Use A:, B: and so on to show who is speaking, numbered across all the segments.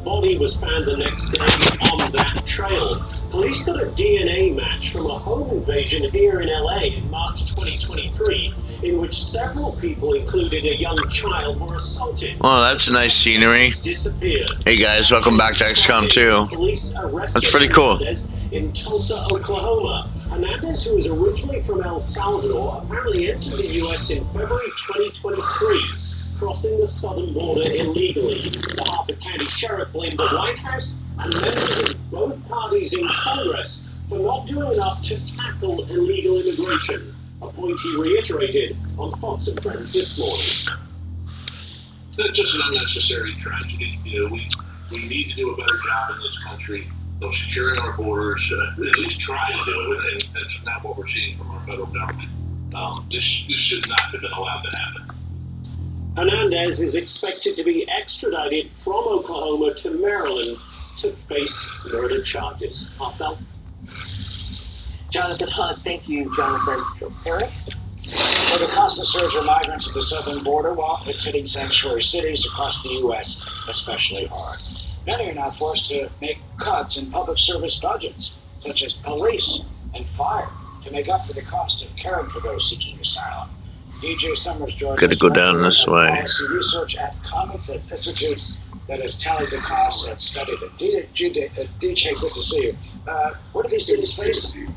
A: Body was found the next day on that trail. Police got a DNA match from a home invasion here in LA in March 2023, in which several people, including a young child, were assaulted.
B: Oh, that's nice scenery.
A: Disappeared.
B: Hey guys, welcome back to XCOM 2.
A: Police arrested
B: That's pretty cool.
A: Hernandez in Tulsa, Oklahoma. Hernandez, who is originally from El Salvador, apparently entered the U.S. in February 2023. Crossing the southern border illegally. The Harford County Sheriff blamed the White House and members of both parties in Congress for not doing enough to tackle illegal immigration, a point he reiterated on Fox and Friends this morning.
C: It's just an unnecessary tragedy. You know, we need to do a better job in this country of securing our borders, at least try to do it, and that's not what we're seeing from our federal government. This should not have been allowed to happen.
A: Hernandez is expected to be extradited from Oklahoma to Maryland to face murder charges. Hartfeld?
D: Jonathan Hunt, thank you, Jonathan. Eric? Well, the constant surge of migrants at the southern border, while it's hitting sanctuary cities across the U.S. especially hard. Many are now forced to make cuts in public service budgets, such as police and fire, to make up for the cost of caring for those seeking asylum. DJ Summers joined us.
B: Gotta go down this way.
D: Policy research at Common Sense Institute that has tallied the costs and studied it. DJ, good to see you. What are these cities facing?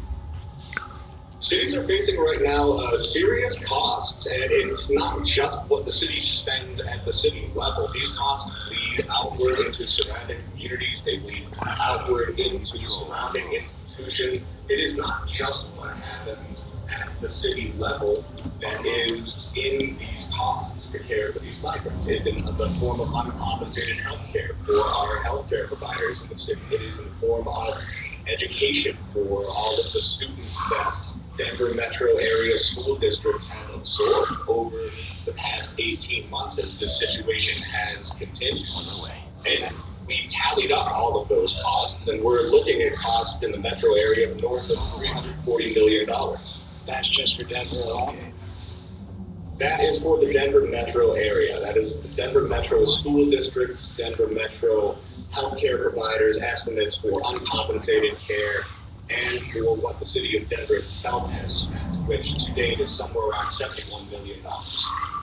C: Cities are facing right now serious costs, and it's not just what the city spends at the city level. These costs lead outward into surrounding communities. They lead outward into surrounding institutions. It is not just what happens at the city level that is in these costs to care for these migrants. It's in the form of uncompensated health care for our healthcare providers in the city. It is in the form of education for all of the students that Denver metro area school districts have absorbed over the past 18 months as this situation has continued. And we tallied up all of those costs, and we're looking at costs in the metro area of north of $340 million.
D: That's just for Denver alone?
C: That is for the Denver metro area. That is the Denver metro school districts, Denver metro healthcare providers, estimates for uncompensated care, and for what the city of Denver itself has spent, which to date is somewhere around $71 million.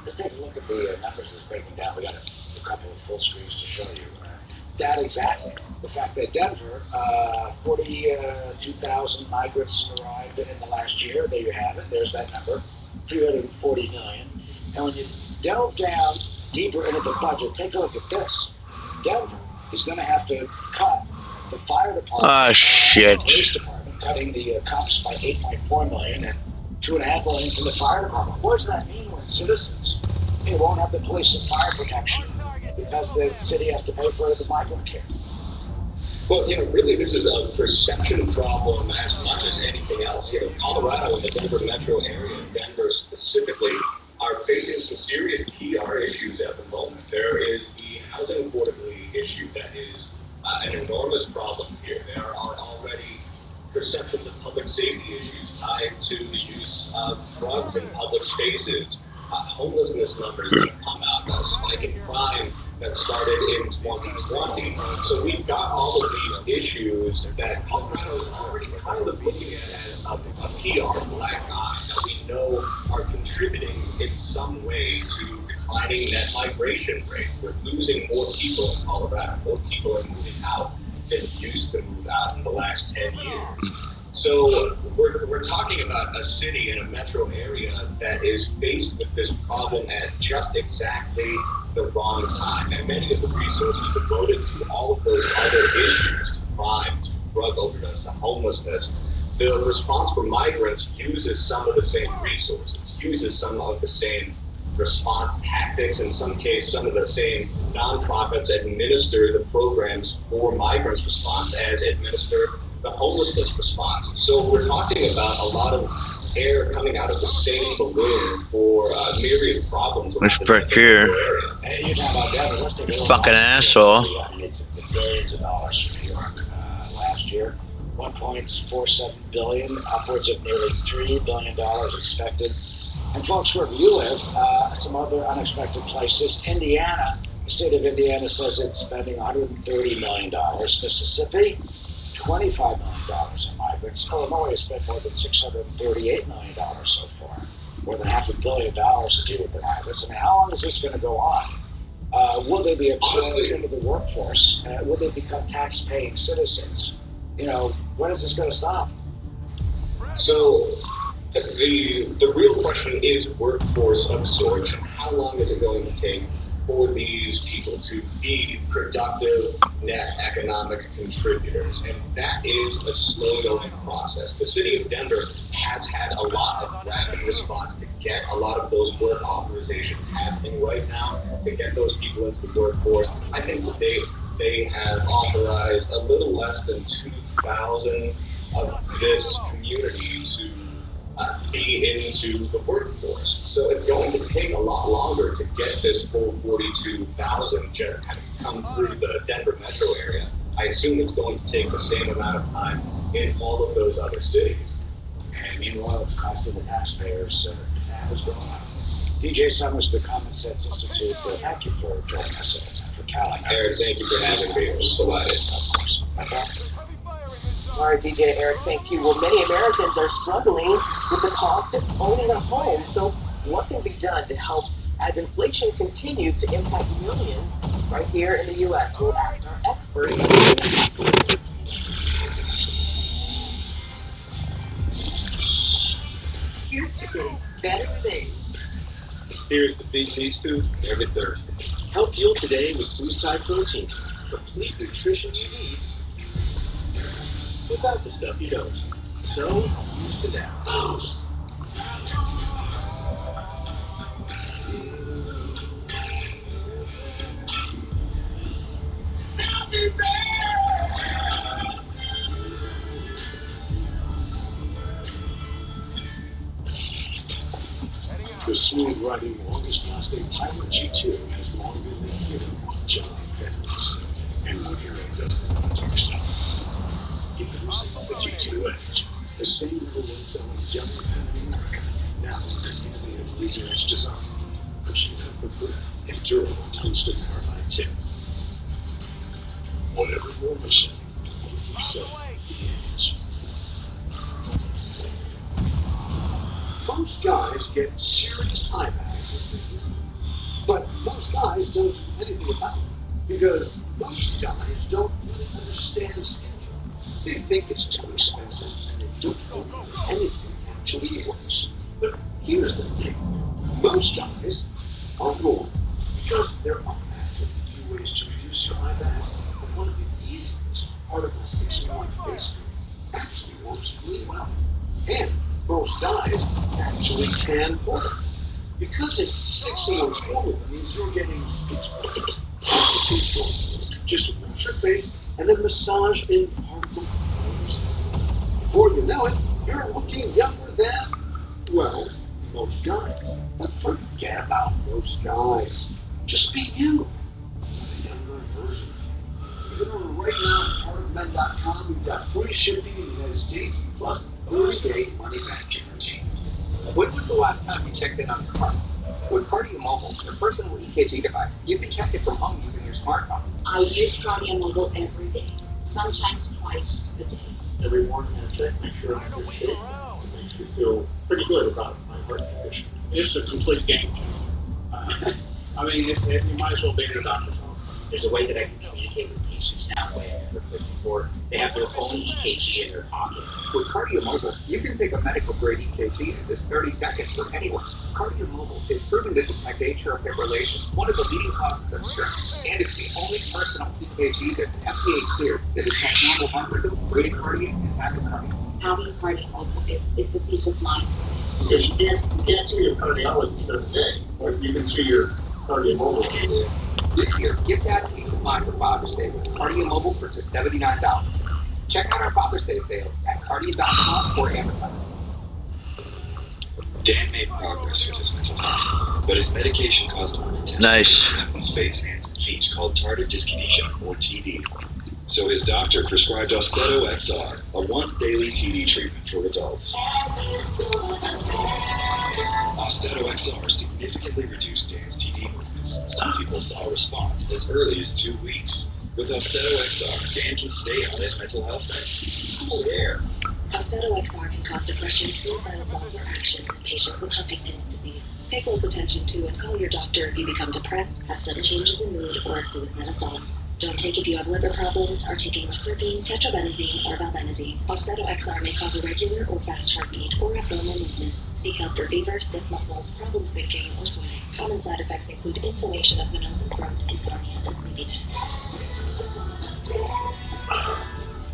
D: Let's take a look at the numbers that's breaking down. We got a couple of full screens to show you that exactly. The fact that Denver, 42,000 migrants arrived in the last year. There you have it. There's that number, 340 million. And when you delve down deeper into the budget, take a look at this. Denver is going to have to cut the fire department,
B: Shit.
D: police department, cutting the cops by 8.4 million and 2.5 million from the fire department. What does that mean when citizens won't have the police and fire protection because the city has to pay for the migrant care?
C: Well, really, this is a perception problem as much as anything else. Colorado and the Denver metro area, Denver specifically, are facing some serious PR issues at the moment. There is the housing affordability issue that is an enormous problem here. There are already perceptions of public safety issues tied to the use of drugs in public spaces, homelessness numbers that have come out, a spike in crime that started in 2020. So we've got all of these issues that Colorado is already kind of looking at as a PR black eye that we know are contributing in some way to declining net migration rate. We're losing more people in Colorado. More people are moving out than used to move out in the last 10 years. So we're talking about a city in a metro area that is faced with this problem at just exactly the wrong time. And many of the resources devoted to all of those other issues, to crime, to drug overdose, to homelessness, the response for migrants uses some of the same resources, uses some of the same response tactics, in some cases some of the same nonprofits administer the programs for migrants response as administer the homelessness response. So we're talking about a lot of air coming out of the same balloon for a myriad of problems.
B: This prick here.
D: Hey, you're talking about Denver. Let's take a look.
B: Fucking asshole.
D: It's billions of dollars for New York last year. 1.47 billion, upwards of nearly $3 billion expected. And folks, wherever you live, some other unexpected places, Indiana The state of Indiana says it's spending $130 million. Mississippi, $25 million on migrants. Illinois has spent more than $638 million so far. More than $500 million to deal with the migrants. I mean, how long is this going to go on? Will they be absorbed into the workforce? Will they become tax-paying citizens? You know, when is this going to stop?
C: So the real question is workforce absorption. How long is it going to take for these people to be productive net economic contributors? And that is a slow-going process. The city of Denver has had a lot of rapid response to get a lot of those work authorizations happening right now, to get those people into the workforce. I think today they have authorized a little less than 2,000 of this community to be into the workforce. So it's going to take a lot longer to get this full 42,000 kind of come through the Denver metro area. I assume it's going to take the same amount of time in all of those other cities.
D: And meanwhile, the cost of the taxpayers tab is going up. DJ Summers, the Common Sense Institute, thank you for joining us and for telling us.
C: Eric, thank you for having me.
D: Of course.
E: All right, DJ Eric, thank you. Well, many Americans are struggling with the cost of owning a home. So what can be done to help as inflation continues to impact millions right here in the U.S.? We'll ask our expert. Here's the thing. Better things.
C: Here's the big piece too. Every Thursday.
F: Help fuel today with Boost High Protein. Complete nutrition you need without the stuff you don't. So, use to now. Boost. The smooth-riding, longest-lasting Pilot G2 has long been the hero of giant families. And one hero doesn't do yourself. Introducing the G2 Edge, the same #1 selling giant pen in America, now with an innovative laser edge design, pushing comfort grip and durable tungsten carbide tip. Whatever your mission, give yourself the edge. Most guys get serious eye bags, but most guys don't do anything about it because most guys don't really understand schedule. They think it's too expensive and they don't know anything actually works. But here's the thing: most guys are wrong because there are actually a few ways to reduce your eye bags, and one of the easiest, Article 61 face actually works really well. And most guys actually can afford it. Because it's 6-in-1 formula, means you're getting 6 points. Just wash your face and then massage in particle yourself. Before you know it, you're looking younger than, well, most guys. But forget about most guys. Just be you. A younger version. You can order right now at partofmen.com. We've got free shipping in the United States, plus 30-day money-back guarantee.
G: When was the last time you checked in on your car? With Cardio Mobile, your personal EKG device, you can check it from home using your smartphone.
H: I use Cardio Mobile every day, sometimes twice a day.
F: Every morning I check, make sure I'm in good shape. It makes me feel pretty good about my heart condition. It's a complete game changer. I mean, you might as well be in your doctor's office.
I: There's a way that I can communicate with patients now way I never could before. They have their own EKG in their pocket.
G: With Cardio Mobile, you can take a medical-grade EKG in just 30 seconds from anyone. Cardio Mobile is proven to detect atrial fibrillation, one of the leading causes of stroke, and it's the only personal EKG that's FDA cleared that detects normal heart rhythm, bradycardia, and tachycardia.
H: Having Cardio Mobile, it's a peace of mind.
F: Because you can't see your cardiologist every day, but you can see your Cardio Mobile every day.
G: This year, give Dad peace of mind for Father's Day with Cardio Mobile for just $79. Check out our Father's Day sale at cardio.com or Amazon.
J: Dan made progress with his mental health, but his medication caused unintentional
B: Nice.
J: in his face, hands, and feet called tardive dyskinesia, or TD. So his doctor prescribed Austedo XR, a once-daily TD treatment for adults. Austedo XR significantly reduced Dan's TD treatments, some people saw a response as early as 2 weeks. With Austedo XR, Dan can stay on his mental health meds. Cool air.
K: Austedo XR can cause depression, suicidal thoughts, or actions in patients with Huntington's disease. Pay close attention to and call your doctor if you become depressed, have sudden changes in mood, or have suicidal thoughts. Don't take if you have liver problems, are taking reserpine, tetrabenazine, or valbenazine. Austedo XR may cause irregular or fast heartbeat or abnormal movements. Seek help for fever, stiff muscles, problems thinking, or sweating. Common side effects include inflammation of the nose and throat, insomnia, and sleepiness.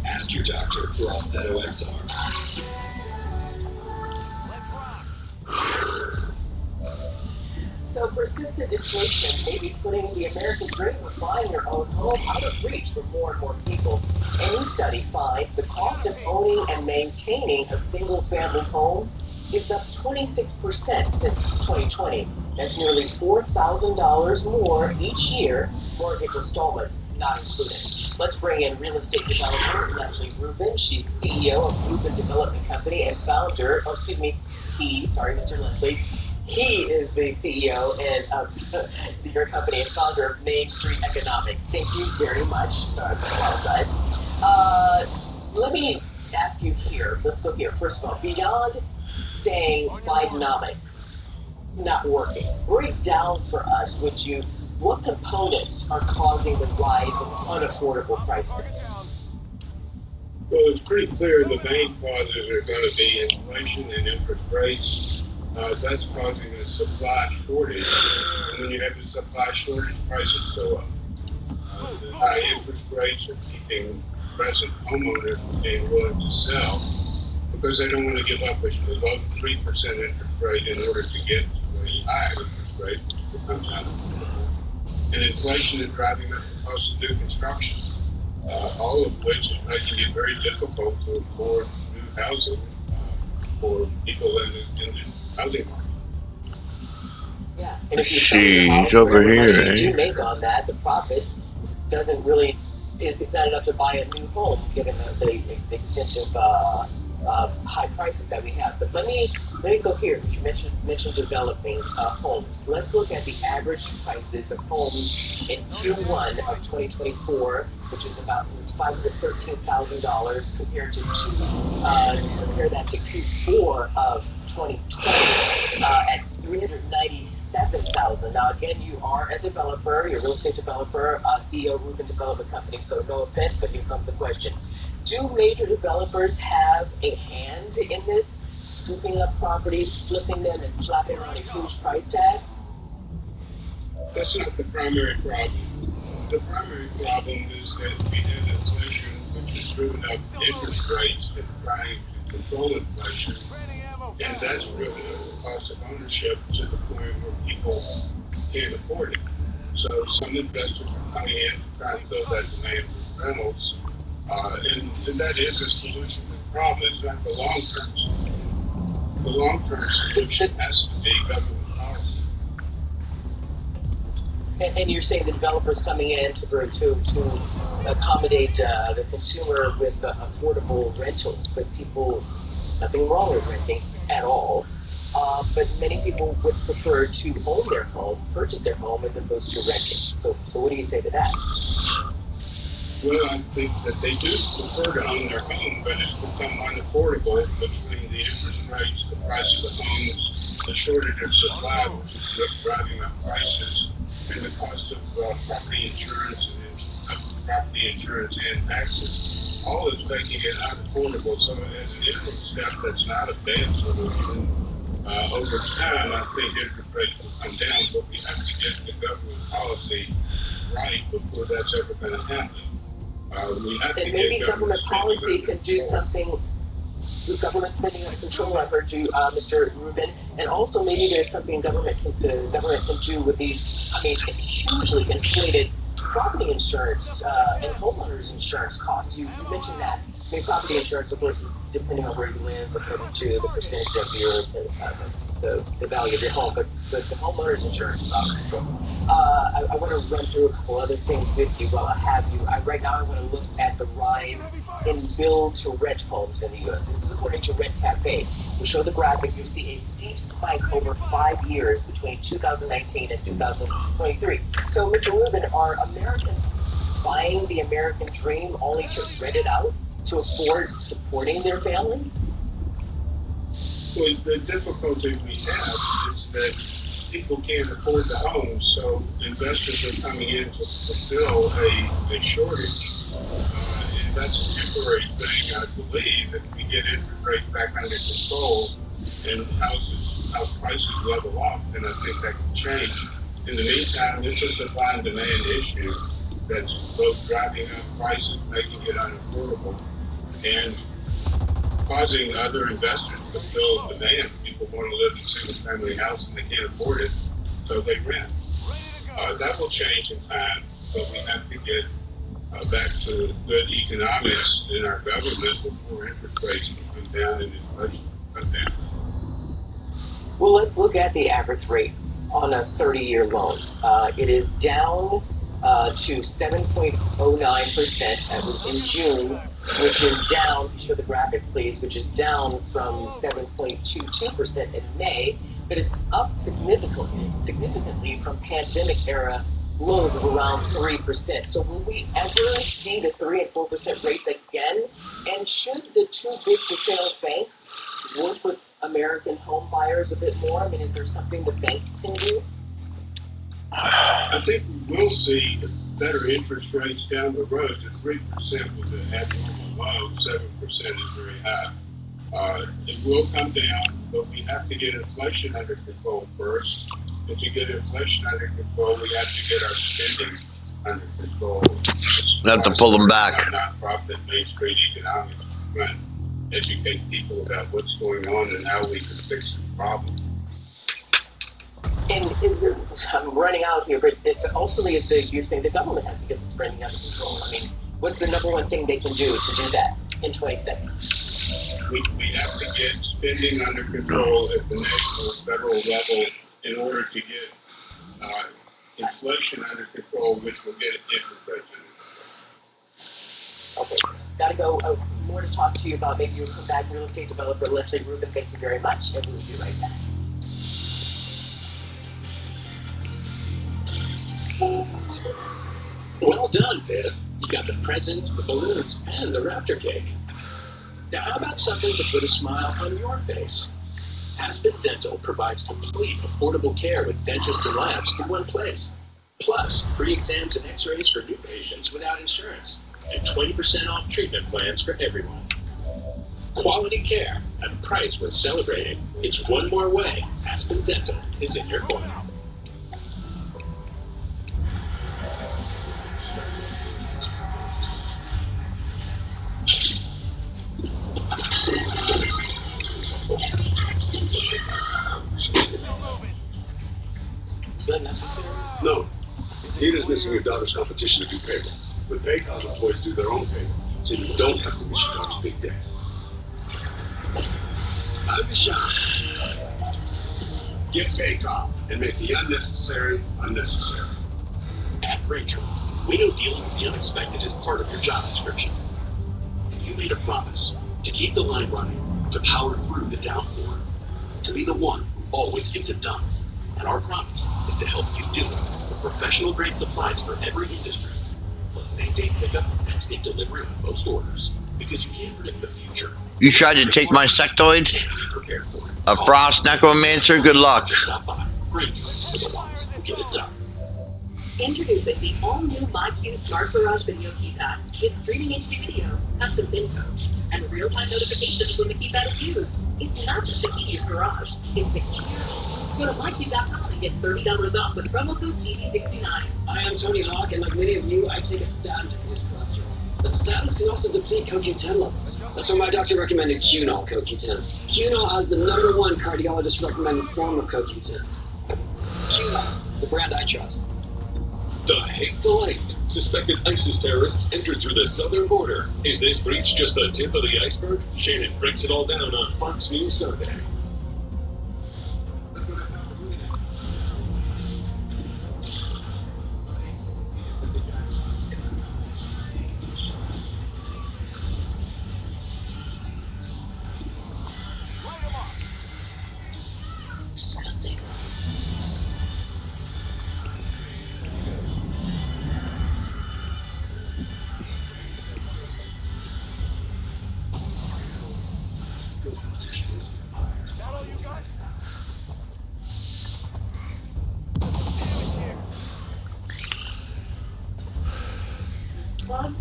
J: Ask your doctor for Austedo XR.
E: So persistent inflation may be putting the American dream of buying your own home out of reach for more and more people. A new study finds the cost of owning and maintaining a single-family home is up 26% since 2020. That's nearly $4,000 more each year, mortgage installments not included. Let's bring in real estate developer Leslie Rubin. She's CEO of Rubin Development Company and founder, Mr. Leslie. He is the CEO and of your company and founder of Main Street Economics. Thank you very much. Sorry, I apologize. Let me ask you here. Let's go here. First of all, beyond saying Bidenomics not working, break down for us, would you, what components are causing the rise in unaffordable prices?
L: Well, it's pretty clear the main causes are going to be inflation and interest rates. That's causing a supply shortage. And when you have a supply shortage, prices go up. The high interest rates are keeping present homeowners from being willing to sell because they don't want to give up a below 3% interest rate in order to get to a higher interest rate, which becomes unaffordable. And inflation is driving up the cost of new construction, all of which is making it very difficult to afford new housing for people in the housing market.
E: Yeah, and if you sell your house,
B: over
E: whatever
B: here,
E: money you do make on that, the profit doesn't really, it's not enough to buy a new home given the extensive high prices that we have. But let me go here. You mentioned developing homes. Let's look at the average prices of homes in Q1 of 2024, which is about $513,000 compared to compare that to Q4 of 2020 at $397,000. Now, again, you are a developer, you're a real estate developer, CEO of Rubin Development Company, so no offense, but here comes the question. Do major developers have a hand in this, scooping up properties, flipping them, and slapping on a huge price tag?
L: That's not the primary problem. The primary problem is that we have inflation, which has driven up interest rates and trying to control inflation. And that's driven up the cost of ownership to the point where people can't afford it. So some investors are coming in to try and fill that demand with rentals. And that is a solution to the problem. It's not the long-term solution. The long-term solution has to be government policy.
E: And you're saying the developers coming in to accommodate the consumer with affordable rentals, but people, nothing wrong with renting at all. But many people would prefer to own their home, purchase their home, as opposed to renting. So what do you say to that?
L: Well, I think that they do prefer to own their home, but it's become unaffordable between the interest rates, the price of the homes, the shortage of supply, which is driving up prices, and the cost of property insurance and taxes. All is making it unaffordable. So as an interim step, that's not a bad solution. Over time, I think interest rates will come down, but we have to get the government policy right before that's ever going to happen. And
E: maybe government policy could do something. Government spending under control. I heard you, Mr. Rubin, and also maybe there's something the government can do with these. I mean, hugely inflated property insurance and homeowners insurance costs. You mentioned that. I mean, property insurance, of course, is depending on where you live, according to the percentage of your the value of your home, but the homeowner's insurance is out of control. I want to run through a couple other things with you while I have you. Right now I want to look at the rise in build-to-rent homes in the U.S. This is according to Rent Cafe. We show the graphic. You see a steep spike over 5 years between 2019 and 2023. So, Mr. Rubin, are Americans buying the American dream only to rent it out to afford supporting their families?
L: Well, the difficulty we have is that people can't afford the homes, so investors are coming in to fulfill a shortage. And that's a temporary thing, I believe. If we get interest rates back under control and house prices level off, then I think that can change. In the meantime, it's a supply and demand issue that's both driving up prices, making it unaffordable, and causing other investors to fill demand. People want to live in a single-family house and they can't afford it, so they rent. That will change in time, but we have to get back to good economics in our government before interest rates can come down and inflation can come down.
E: Well, let's look at the average rate on a 30-year loan. It is down to 7.09%. That was in June, which is down, show the graphic please, which is down from 7.22% in May, but it's up significantly from pandemic era lows of around 3%. So will we ever see the 3 and 4% rates again? And should the too big to fail banks work with American home buyers a bit more? I mean, is there something the banks can do?
L: I think we will see better interest rates down the road. The 3% was an abnormal low, 7% is very high. It will come down, but we have to get inflation under control first. And to get inflation under control, we have to get our spending under control.
B: We have to pull them back.
L: Nonprofit Main Street Economics, trying to educate people about what's going on and how we can fix the problem.
E: And I'm running out here, but ultimately you're saying the government has to get the spending under control. I mean, what's the number one thing they can do to do that in 20 seconds?
L: We have to get spending under control at the national and federal level in order to get inflation under control, which will get interest rates under control.
E: Okay, gotta go. More to talk to you about. Maybe you'll come back. Real estate developer Leslie Rubin, thank you very much, and we'll be right back.
A: Well done, Viv. You got the presents, the balloons, and the raptor cake. Now how about something to put a smile on your face? Aspen Dental provides complete, affordable care with dentists and labs in one place. Plus, free exams and x-rays for new patients without insurance. And 20% off treatment plans for everyone. Quality care at a price worth celebrating. It's one more way Aspen Dental is in your corner. Is that necessary?
F: No. Neither's missing your daughter's competition to do payroll. But Paycom employees do their own payroll, so you don't have to miss your daughter's big day. Time to shine. Get Paycom and make the unnecessary unnecessary.
A: At Granger, we know dealing with the unexpected is part of your job description. You made a promise to keep the line running, to power through the downpour, to be the one who always gets it done. And our promise is to help you do it with professional-grade supplies for every industry, plus same-day pickup and next-day delivery on most orders. Because you can't predict the future.
B: You tried to take my sectoid?
A: You can't be prepared for it.
B: A frost necromancer? Good luck.
A: Just stop by. Granger for the ones who get it done.
M: Introducing the all-new MyQ Smart Garage Video Keypad. It's streaming HD video, custom PIN codes, and real-time notifications when the keypad is used. It's not just a key to your garage, it's the key to your home. Go to MyQ.com and get $30 off with promo code TV69.
N: Hi, I'm Tony Hawk, and like many of you, I take a statin to reduce cholesterol. But statins can also deplete CoQ10 levels. That's why my doctor recommended Qnol CoQ10. Qnol has the #1 cardiologist recommended form of CoQ10. Qnol, the brand I trust.
O: The hateful eight. Suspected ISIS terrorists entered through the southern border. Is this breach just the tip of the iceberg? Shannon breaks it all down on Fox News Sunday.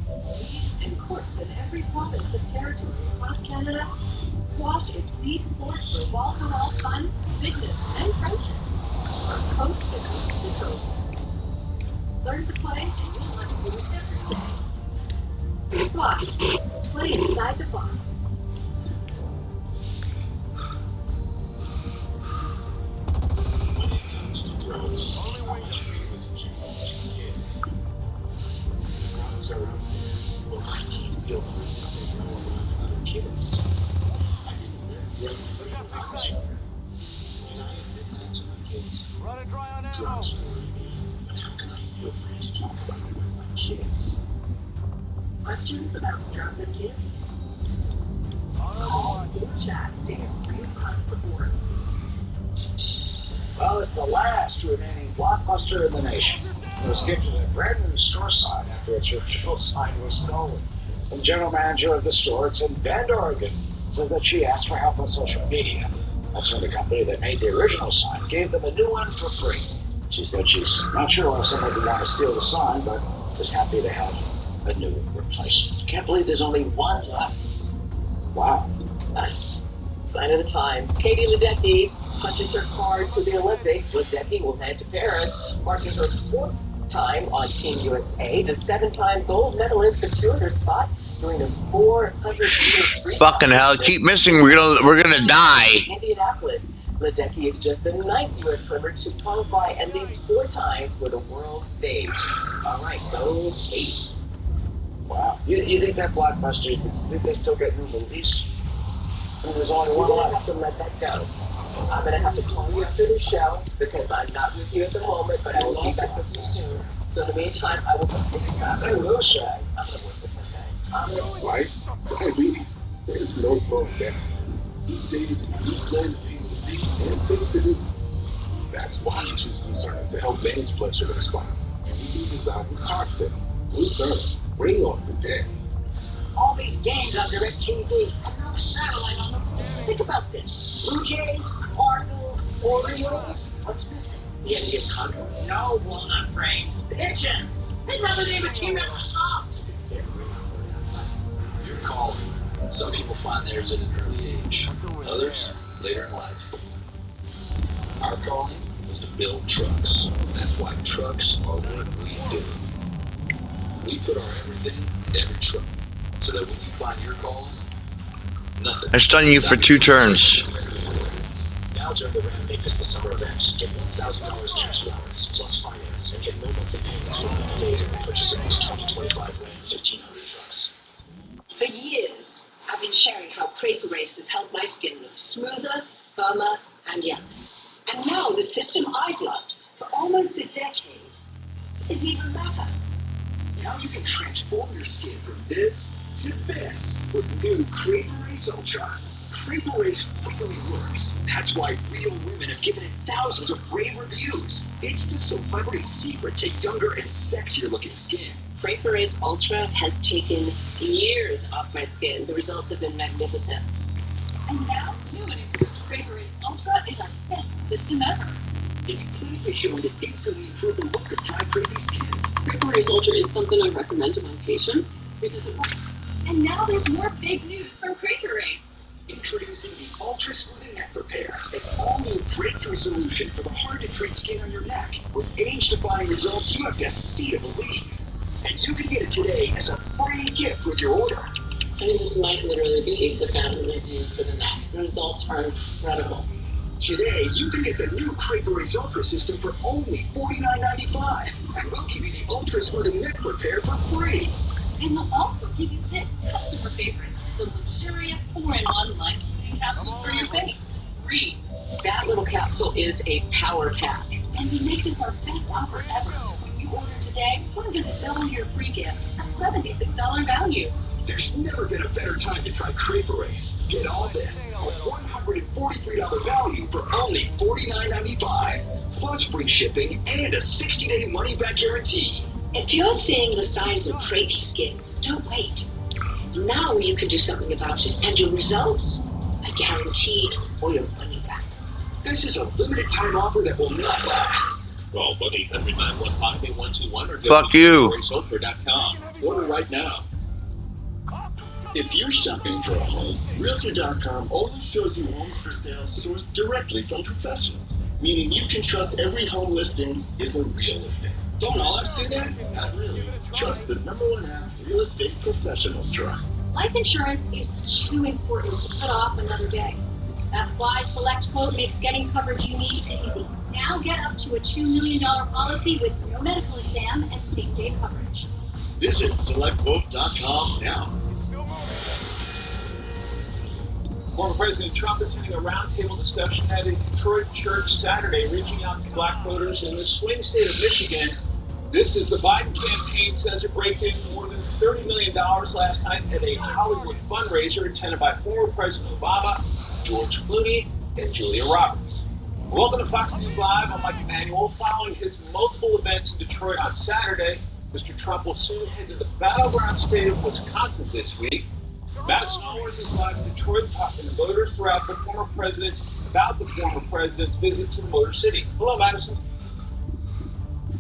M: Leagues and courts in every province and territory across Canada. Squash is the sport for wall-to-wall fun, fitness, and friendship. From coast to coast to coast. Learn to play, and you'll want to do it every day. Squash. Play inside the box.
O: When it comes to drugs, how much freedom is too much for kids? Drugs are out there. Well, my team feel free to say no around other kids. I didn't live drug-free lives, and I admit that to my kids. Drugs worry me, but how can I feel free to talk about it with my kids?
M: Questions about drugs and kids? Call or chat to get real-time support.
D: Well, it's the last remaining blockbuster in the nation. It was gifted a brand new store sign after its original sign was stolen. The general manager of the store, it's in Bend, Oregon, said that she asked for help on social media. That's when the company that made the original sign gave them a new one for free. She said she's not sure why someone would want to steal the sign, but is happy to have a new replacement. Can't believe there's only one left. Wow.
E: Sign of the times. Katie Ledecky punches her card to the Olympics. Ledecky will head to Paris, marking her fourth time on Team USA. The 7-time gold medalist secured her spot during the 400-meter freestyle.
B: Fucking hell! Keep missing. We're gonna die.
E: Indianapolis. Ledecky is just the 9th U.S. swimmer to qualify at least 4 times for the world stage. All right, go Katie.
D: Wow. You think that blockbuster, you think they still get new movies? I mean, there's only one
E: We're going to
D: left.
E: have to let that go. I'm going to have to call you after the show because I'm not with you at the moment, but I will be back with you soon. So in the meantime, I will work with you guys. I will, guys. I'm going to work with you guys.
O: Right? Diabetes. There's no slowing down. Each day is a unique blend of people to see and things to do. That's why you choose Lucerne to help manage blood sugar response. Uniquely designed with carbs in them. Lucerne. Bring on the day.
P: All these games on DirecTV and no satellite on them. Think about this. Blue Jays, Cardinals, Orioles. What's missing? The Indian Condor. No walnut brain. Pigeons. They'd rather name a team after songs.
Q: Your calling. Some people find theirs at an early age. Others, later in life. Our calling was to build trucks. That's why trucks are what we do. We put our everything in every truck. So that when you find your calling, nothing.
B: I stun you for 2 turns.
Q: Now join the Ram Make This the Summer event. Get $1,000 cash allowance plus finance and get no monthly payments for 90 days when purchasing these 2025 Ram 1500 trucks.
P: For years, I've been sharing how Craper Race has helped my skin look smoother, firmer, and younger. And now the system I've loved for almost a decade is even better.
G: Now you can transform your skin from this to this with new Craper Race Ultra. Craper Race really works. That's why real women have given it thousands of rave reviews. It's the celebrity secret to younger and sexier looking skin.
M: Craper Race Ultra has taken years off my skin. The results have been magnificent.
P: And now, new and improved Craper Race Ultra is our best system ever.
G: It's clinically shown to instantly improve the look of dry, crepey skin.
M: Craper Race Ultra is something I recommend to my patients because it works.
P: And now there's more big news from Craper Race.
G: Introducing the Ultra Smoothing Neck Repair, an all-new breakthrough solution for the hard-to-treat skin on your neck. With age-defying results you have to see to believe. And you can get it today as a free gift with your order.
M: I mean, this might literally be the fountain review for the neck. The results are incredible.
G: Today, you can get the new Craper Race Ultra system for only $49.95. And we'll give you the Ultra Smoothing Neck Repair for free.
P: And we'll also give you this customer favorite, the luxurious 4-in-1 line smoothing capsules for your face. Free.
E: That little capsule is a power pack.
P: And to make this our best offer ever, when you order today, we're going to double your free gift, a $76 value.
G: There's never been a better time to try Craper Race. Get all this, a $143 value for only $49.95, plus free shipping and a 60-day money-back guarantee.
P: If you're seeing the signs of crepey skin, don't wait. Now you can do something about it, and your results are guaranteed for your money back.
G: This is a limited time offer that will not last.
C: Call 1-800-915-8121 or
B: Fuck you.
C: GoToRaceUltra.com.
Q: Order right now.
J: If you're shopping for a home, Realtor.com only shows you homes for sale sourced directly from professionals, meaning you can trust every home listing is a real listing.
Q: Don't all apps do that?
J: Not really. Trust the #1 app real estate professionals trust.
H: Life insurance is too important to put off another day. That's why Select Quote makes getting coverage you need easy. Now get up to a $2 million policy with no medical exam and same-day coverage.
J: Visit SelectQuote.com now.
G: Former President Trump attending a roundtable discussion at a Detroit church Saturday, reaching out to black voters in the swing state of Michigan. This is the Biden campaign says it raked in more than $30 million last night at a Hollywood fundraiser attended by former President Obama, George Clooney, and Julia Roberts. Welcome to Fox News Live. I'm Mike Emanuel. Following his multiple events in Detroit on Saturday, Mr. Trump will soon head to the battleground state of Wisconsin this week. Madison Allworth is live in Detroit talking to voters about the former president's visit to the Motor City. Hello, Madison.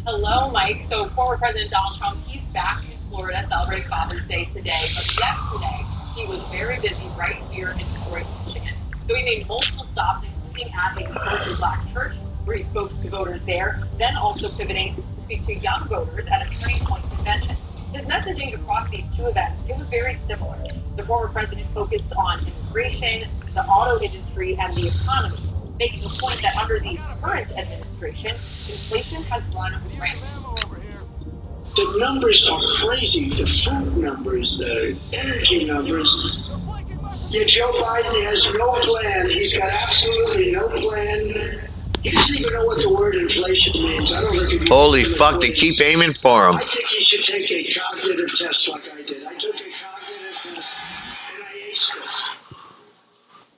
M: Hello, Mike. So former President Donald Trump, he's back in Florida celebrating Father's Day today. But yesterday, he was very busy right here in Detroit, Michigan. So he made multiple stops, including at a historically black church, where he spoke to voters there, then also pivoting to speak to young voters at a Turning Point convention. His messaging across these two events, it was very similar. The former president focused on immigration, the auto industry, and the economy, making the point that under the current administration, inflation has run rampant.
F: The numbers are crazy. The food numbers, the energy numbers. Yeah, Joe Biden has no plan. He's got absolutely no plan. He doesn't even know what the word inflation means. I don't think.
B: Holy fuck, they keep aiming for him.
F: I think he should take a cognitive test like I did. I took a cognitive test and I aced it.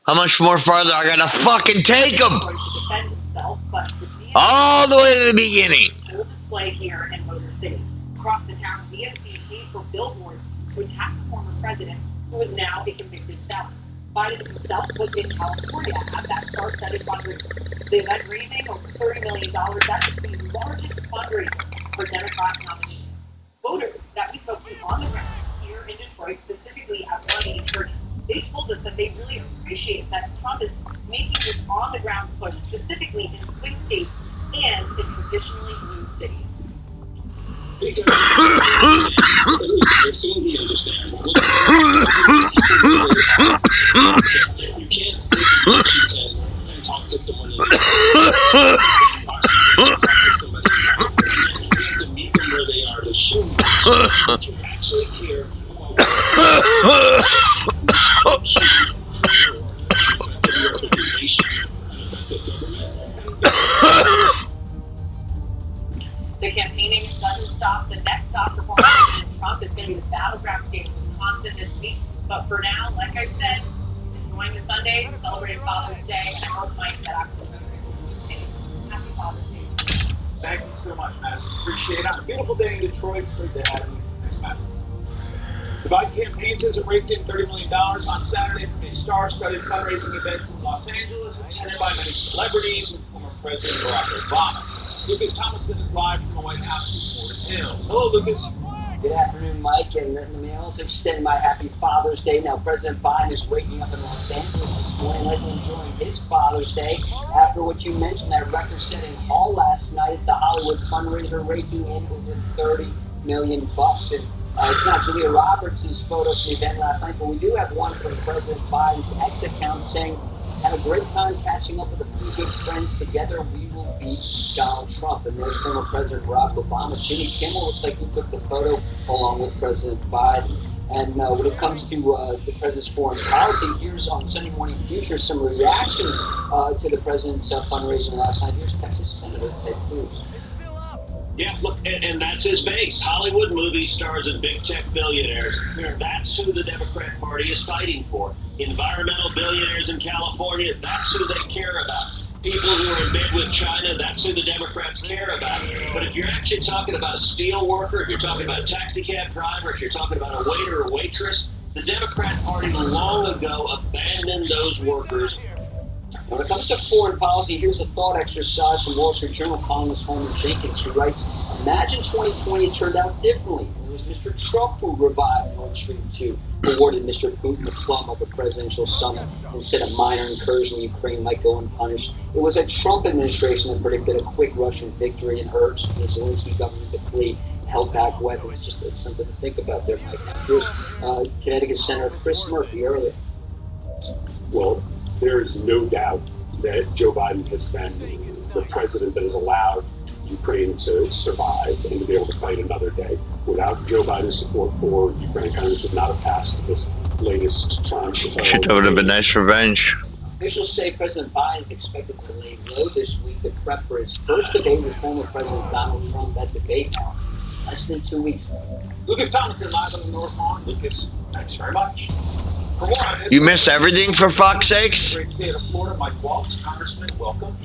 B: How much more farther I gotta fucking take him?
M: To defend himself, but the DNC
B: All the way to the beginning.
M: full display here in Motor City. Across the town, DNC paid for billboards to attack the former president, who is now a convicted felon. Biden himself was in California at that star-studded fundraiser. The event raising over $30 million, that's the largest fundraiser for Democrat nominees. Voters that we spoke to on the ground here in Detroit, specifically at 180 Church, they told us that they really appreciate that Trump is making this on-the-ground push, specifically in swing states and in traditionally blue cities.
Q: I absolutely understand. You can't sit in Washington and talk to someone in Washington, talk to somebody in California. You have to meet them where they are to show them that you actually care about representation and effective government.
M: The campaigning doesn't stop. The next stop for former President Trump is going to be the battleground state of Wisconsin this week. But for now, like I said, enjoying the Sunday, celebrating Father's Day, and I hope, Mike, that October will be happy Father's Day.
G: Thank you so much, Madison. Appreciate it. On a beautiful day in Detroit, it's great to have you. Thanks, Madison. The Biden campaign says it raked in $30 million on Saturday from a star-studded fundraising event in Los Angeles, attended by many celebrities and former President Barack Obama. Lucas Tomlinson is live from the White House with more details. Hello, Lucas.
R: Good afternoon, Mike, and let me also extend my happy Father's Day. Now, President Biden is waking up in Los Angeles this morning, likely enjoying his Father's Day after what you mentioned, that record-setting haul last night at the Hollywood fundraiser, raking in over $30 million. And it's not Julia Roberts' photo from the event last night, but we do have one from President Biden's X account saying, "Had a great time catching up with a few good friends. Together we will beat Donald Trump." And there's former President Barack Obama. Jimmy Kimmel looks like he took the photo along with President Biden. And when it comes to the president's foreign policy, here's on Sunday Morning Future some reaction to the president's fundraising last night. Here's Texas Senator Ted Cruz.
A: Yeah, look, and that's his base. Hollywood movie stars and big tech billionaires. That's who the Democrat Party is fighting for. Environmental billionaires in California, that's who they care about. People who are in bed with China, that's who the Democrats care about. But if you're actually talking about a steel worker, if you're talking about a taxi cab driver, if you're talking about a waiter or waitress, the Democrat Party long ago abandoned those workers.
R: When it comes to foreign policy, here's a thought exercise from Wall Street Journal columnist Homer Jenkins, who writes, "Imagine 2020 turned out differently. was Mr. Trump who revived Nord Stream 2, awarded Mr. Putin the plum of a presidential summit, and said a minor incursion in Ukraine might go unpunished. It was a Trump administration that predicted a quick Russian victory and urged the Zelensky government to flee and held back weapons. Just something to think about there, Mike. Here's Connecticut Senator Chris Murphy earlier.
S: Well, there is no doubt that Joe Biden has been the president that has allowed Ukraine to survive and to be able to fight another day. Without Joe Biden's support for Ukraine, Congress would not have passed this latest tranche.
B: Shit, that would have been nice revenge.
R: Officials say President Biden is expected to lay low this week to prep for his first debate with former President Donald Trump. That debate now, less than 2 weeks.
G: Lucas Tomlinson live on the North Lawn. Lucas, thanks very much. For more on this,
B: You missed everything, for fuck's sakes?
G: Great state of Florida, Mike Waltz, Congressman, welcome.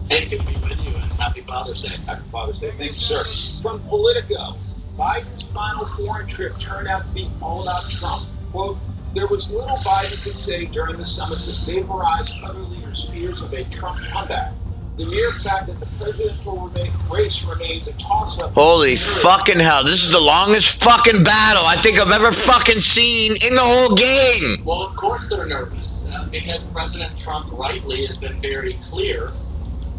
G: Hey, good to be with you, and happy Father's Day. Happy Father's Day. Thank you, sir. From Politico, Biden's final foreign trip turned out to be all about Trump. Quote, there was little Biden could say during the summit to vaporize other leaders' fears of a Trump comeback. The mere fact that the presidential race remains a toss-up.
B: Holy fucking hell, this is the longest fucking battle I think I've ever fucking seen in the whole game.
I: Well, of course they're nervous, because President Trump rightly has been very clear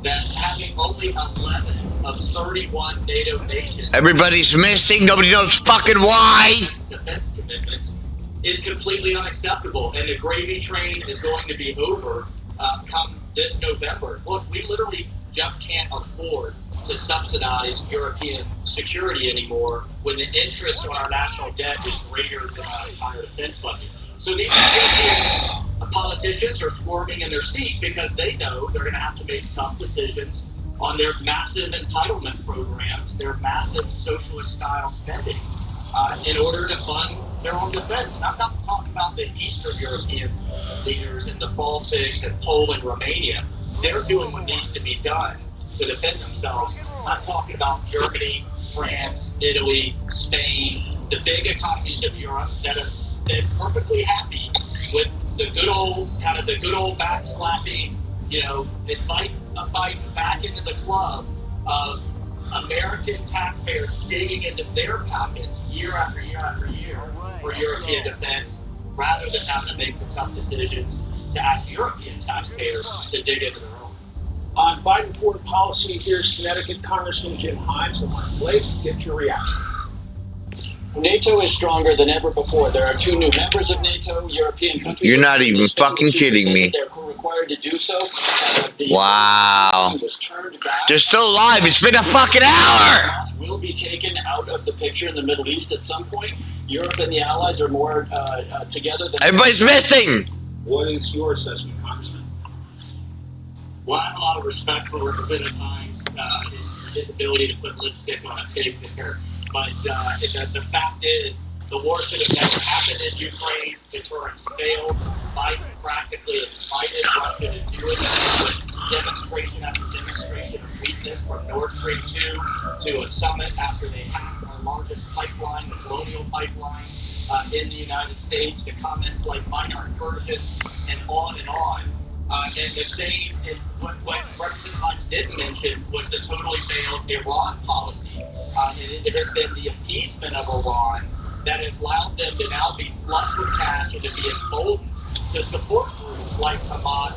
I: that having only 11 of 31 NATO nations...
B: Everybody's missing, nobody knows fucking why.
I: ...defense commitments is completely unacceptable, and the gravy train is going to be over come this November. Look, we literally just can't afford to subsidize European security anymore when the interest on our national debt is greater than our entire defense budget. So these European politicians are squirming in their seat because they know they're going to have to make tough decisions on their massive entitlement programs, their massive socialist-style spending in order to fund their own defense. And I'm not talking about the Eastern European leaders and the Baltics and Poland, Romania. They're doing what needs to be done to defend themselves. I'm talking about Germany, France, Italy, Spain, the big economies of Europe that are perfectly happy with the good old backslapping, invite back into the club of American taxpayers digging into their pockets year after year after year for European defense, rather than having to make the tough decisions to ask European taxpayers to dig into their own.
G: On Biden foreign policy, here's Connecticut Congressman Jim Himes. I want to play. Get your reaction.
T: NATO is stronger than ever before. There are 2 new members of NATO, European countries.
B: You're not even fucking kidding me.
T: They're required to do so.
B: Wow. They're still alive. It's been a fucking hour.
T: Will be taken out of the picture in the Middle East at some point. Europe and the Allies are more together than...
B: Everybody's missing.
G: What is your assessment, Congressman?
I: Well, I have a lot of respect for Representative Himes and his ability to put lipstick on a pig there. But the fact is, the war should have never happened in Ukraine. Deterrence failed. Biden practically invited Russia to do it with demonstration after demonstration of weakness, from Nord Stream 2 to a summit after they hacked our largest pipeline, the Colonial Pipeline, in the United States, to comments like minor incursions and on and on. And the same, what President Himes didn't mention was the totally failed Iran policy. And it has been the appeasement of Iran that has allowed them to now be flush with cash and to be emboldened to support groups like Hamas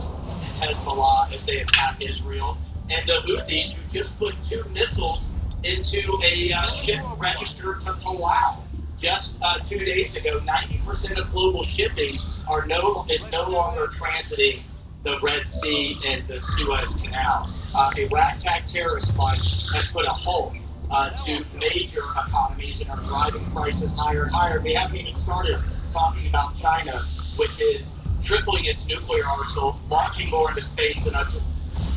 I: and Hezbollah as they attack Israel, and the Houthis, who just put 2 missiles into a ship registered to Palau. Just 2 days ago, 90% of global shipping is no longer transiting the Red Sea and the Suez Canal. A ragtag terrorist fund has put a halt to major economies and are driving prices higher and higher. We haven't even started talking about China, which is tripling its nuclear arsenal, launching more into space than us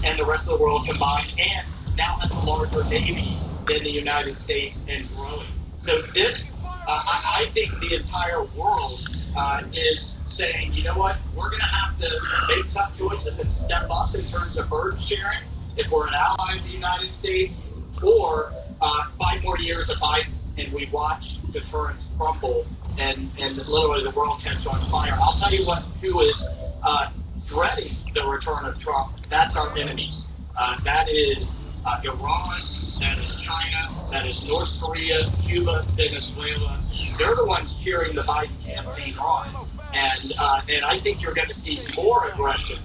I: and the rest of the world combined, and now has a larger navy than the United States and growing. So this, I think the entire world is saying, you know what, we're going to have to make tough choices and step up in terms of burden sharing if we're an ally of the United States, or 5 more years of Biden and we watch deterrence crumble and literally the world catch on fire. I'll tell you who is dreading the return of Trump. That's our enemies. That is Iran, that is China, that is North Korea, Cuba, Venezuela. They're the ones cheering the Biden campaign on. And I think you're going to see more aggression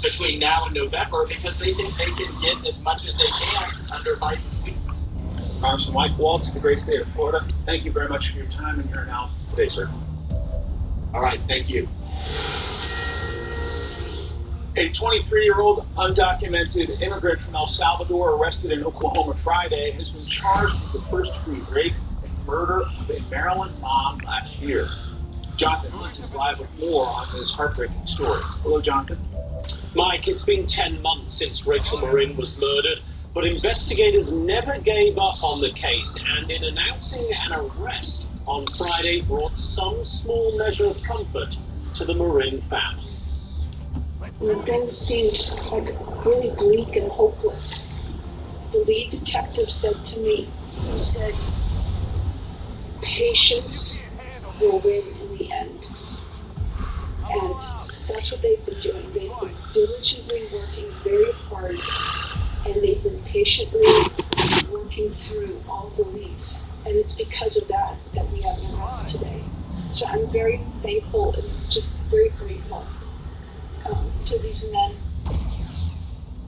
I: between now and November because they think they can get as much as they can under Biden's weakness.
G: Congressman Mike Waltz, the great state of Florida, thank you very much for your time and your analysis today, sir.
I: All right, thank you.
G: A 23-year-old undocumented immigrant from El Salvador arrested in Oklahoma Friday has been charged with the first-degree rape and murder of a Maryland mom last year. Jonathan Hunt is live with more on this heartbreaking story. Hello, Jonathan.
A: Mike, it's been 10 months since Rachel Marin was murdered, but investigators never gave up on the case, and in announcing an arrest on Friday brought some small measure of comfort to the Marin family.
U: When things seemed like really bleak and hopeless, the lead detective said to me, he said, patience will win in the end. And that's what they've been doing. They've been diligently working very hard, and they've been patiently working through all the leads. And it's because of that that we have an arrest today. So I'm very thankful and just very grateful to these men.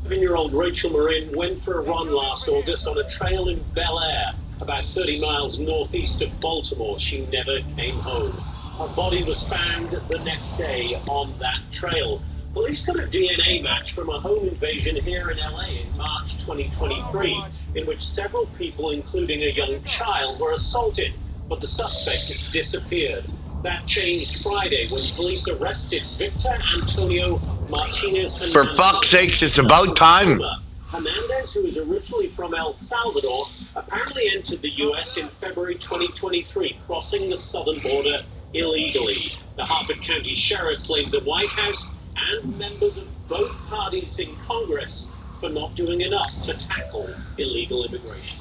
A: 7-year-old Rachel Marin went for a run last August on a trail in Bel Air, about 30 miles northeast of Baltimore. She never came home. Her body was found the next day on that trail. Police got a DNA match from a home invasion here in LA in March 2023, in which several people, including a young child, were assaulted, but the suspect disappeared. That changed Friday when police arrested Victor Antonio Martinez Hernandez.
B: For fuck's sakes, it's about time.
A: Hernandez, who is originally from El Salvador, apparently entered the U.S. in February 2023, crossing the southern border illegally. The Harford County Sheriff blamed the White House and members of both parties in Congress for not doing enough to tackle illegal immigration.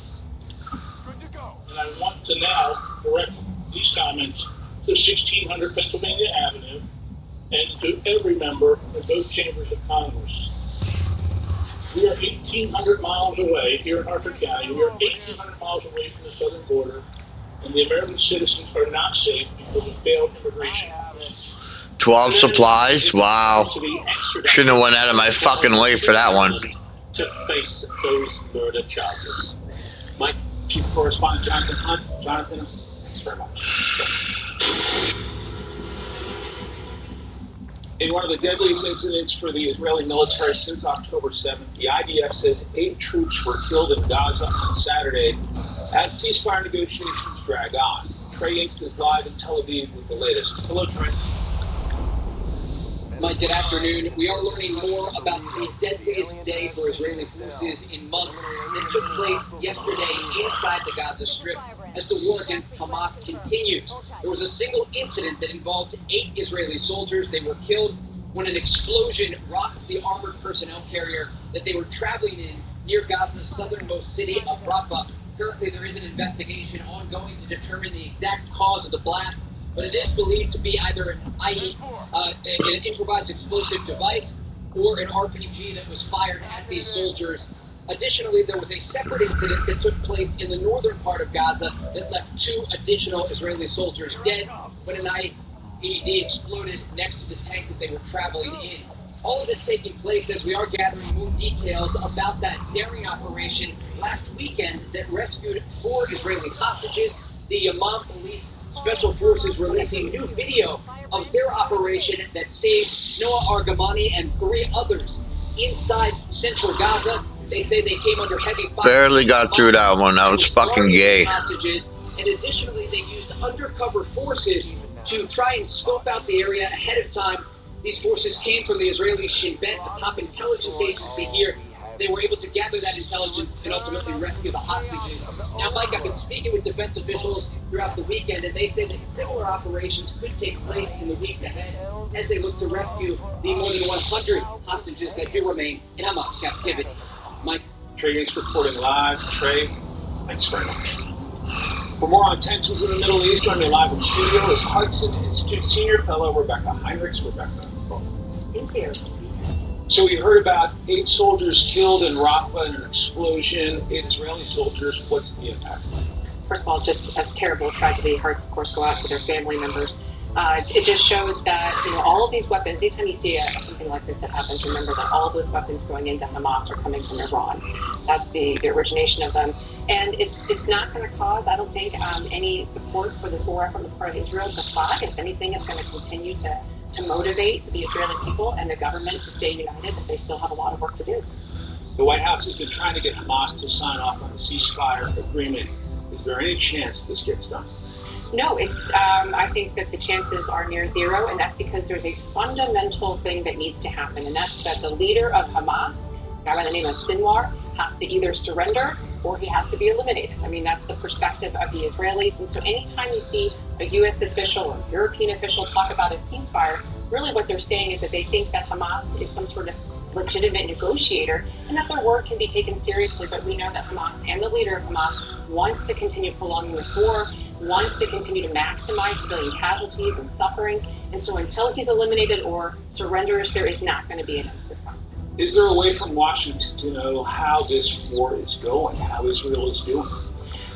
V: And I want to now direct these comments to 1600 Pennsylvania Avenue and to every member of both chambers of Congress. We are 1,800 miles away here in Harford County. We are 1,800 miles away from the southern border, and the American citizens are not safe because of failed immigration policies.
B: 12 supplies? Wow. Shouldn't have went out of my fucking way for that one.
A: To face those murder charges.
G: Mike, Chief Correspondent Jonathan Hunt. Jonathan, thanks very much. In one of the deadliest incidents for the Israeli military since October 7th, the IDF says 8 troops were killed in Gaza on Saturday as ceasefire negotiations drag on. Trey Yates is live in Tel Aviv with the latest. Hello, Trey.
W: Mike, good afternoon. We are learning more about the deadliest day for Israeli forces in months that took place yesterday inside the Gaza Strip as the war against Hamas continues. There was a single incident that involved 8 Israeli soldiers. They were killed when an explosion rocked the armored personnel carrier that they were traveling in near Gaza's southernmost city of Rafah. Currently, there is an investigation ongoing to determine the exact cause of the blast, but it is believed to be either an improvised explosive device or an RPG that was fired at these soldiers. Additionally, there was a separate incident that took place in the northern part of Gaza that left 2 additional Israeli soldiers dead when an IED exploded next to the tank that they were traveling in. All of this taking place as we are gathering more details about that daring operation last weekend that rescued 4 Israeli hostages. The Yamam Police Special Forces releasing new video of their operation that saved Noah Argamani and 3 others inside central Gaza. They say they came under heavy fire.
B: Barely got through that one. That was fucking gay.
W: Hostages, and additionally, they used undercover forces to try and scope out the area ahead of time. These forces came from the Israeli Shin Bet, a top intelligence agency here. They were able to gather that intelligence and ultimately rescue the hostages. Now, Mike, I've been speaking with defense officials throughout the weekend, and they say that similar operations could take place in the weeks ahead as they look to rescue the more than 100 hostages that do remain in Hamas captivity. Mike?
G: Trey Yates reporting live. Trey, thanks very much. For more on tensions in the Middle East, joining me live in studio is Hudson Institute Senior Fellow Rebecca Heinrichs. Rebecca, welcome.
U: Thank you.
V: So we heard about 8 soldiers killed in Rafah in an explosion, 8 Israeli soldiers. What's the impact?
M: First of all, just a terrible tragedy. Hearts, of course, go out to their family members. It just shows that, all of these weapons, anytime you see something like this that happens, remember that all of those weapons going into Hamas are coming from Iran. That's the origination of them. And it's not going to cause, I don't think, any support for this war from the part of Israel to flag. If anything, it's going to continue to motivate the Israeli people and the government to stay united, but they still have a lot of work to do.
V: The White House has been trying to get Hamas to sign off on the ceasefire agreement. Is there any chance this gets done?
M: No, I think that the chances are near zero, and that's because there's a fundamental thing that needs to happen, and that's that the leader of Hamas, a guy by the name of Sinwar, has to either surrender or he has to be eliminated. I mean, that's the perspective of the Israelis, and so anytime you see a U.S. official or European official talk about a ceasefire, really what they're saying is that they think that Hamas is some sort of legitimate negotiator and that their word can be taken seriously, but we know that Hamas and the leader of Hamas wants to continue prolonging this war, wants to continue to maximize civilian casualties and suffering, and so until he's eliminated or surrenders, there is not going to be an end to this conflict.
V: Is there a way from Washington to know how this war is going, how Israel is doing?